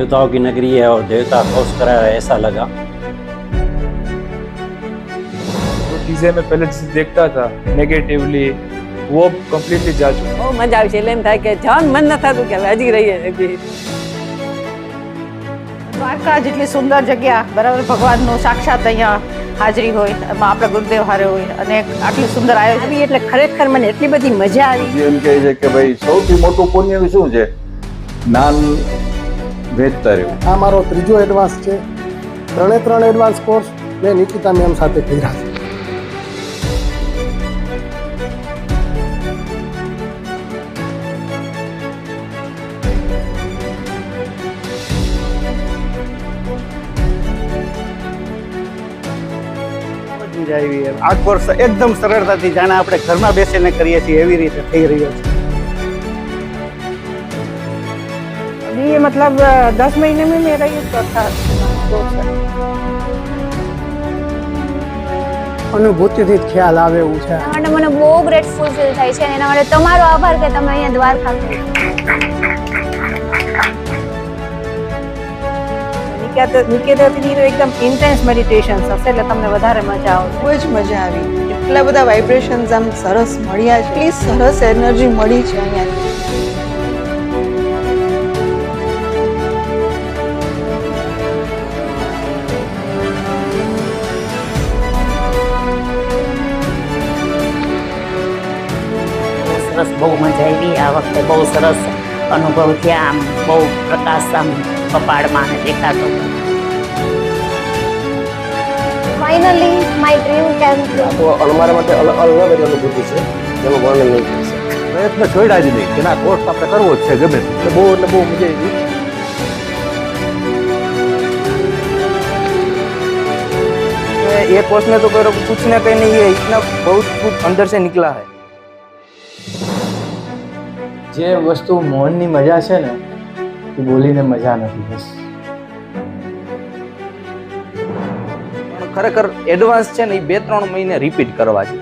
देवताओं की नगरी है और देवता खोज कर आया है, ऐसा लगा। जो चीजें मैं पहले जिसे देखता था नेगेटिवली, वो कम्प्लीटली जा चुका। બહુ મજા આવશે એટલે એમ થાય કે જવાનું મન ન થતું કે હજી રહીએ હજી. દ્વારકા જેટલી સુંદર જગ્યા, બરાબર, ભગવાનનું સાક્ષાત અહીંયા હાજરી હોય, એમાં આપણા ગુરુદેવ હારે હોય અને આટલું સુંદર આયોજન આવી એટલે ખરેખર મને એટલી બધી મજા આવી. એમ કહે છે કે ભાઈ સૌથી મોટું પુણ્ય શું છે? જ્ઞાન વેચતા રહેવું. આ મારો ત્રીજો એડવાન્સ છે. ત્રણ એડવાન્સ કોર્સ મેં નિકિતા મેમ સાથે કર્યા છે. આ કોર્સ એકદમ સરળતાથી જાણે આપણે ઘરમાં બેસીને કરીએ છીએ એવી રીતે થઈ રહ્યો છે. ये मतलब 10 महीने में मेरा ये चौथा कोर्स है. અનુભૂતિથી જ ખ્યાલ આવે એવું છે. એના માટે મને બહુ ગ્રેટફુલ ફીલ થાય છે અને એના માટે તમારો આભાર કે તમે અહીંયા દ્વારકા નિકેતનથી એકદમ ઇન્ટેન્સ મેડિટેશન હશે એટલે તમને વધારે મજા આવશે. બહુ જ મજા આવી. એટલા બધા વાઇબ્રેશન્સ આમ સરસ મળ્યા છે, એટલી સરસ એનર્જી મળી છે અહીંયા. સરસ, બહુ મજા આવી. આ વખતે બહુ સરસ અનુભવ થયા. આમ બહુ પ્રકાશ આમ કપાળમાં દેખાતો. Finally my dream camp. અમારા માટે અલગ જ અનુભૂતિ છે, જેનું વર્ણન નહીં કરી શકે. પ્રયત્ન છોડ્યા જ નહીં કે ના કોર્સ આપણે કરવો જ છે ગમે તે. બહુ મજા આવી. ये कोर्स में तो कुछ ना कहीं नहीं है, इतना बहुत कुछ अंदर से निकला है. જે વસ્તુ મોહનની મજા છે ને એ બોલીને મજા નથી. બસ ખરેખર એડવાન્સ છે ને એ 2-3 મહિને રિપીટ કરવા છે.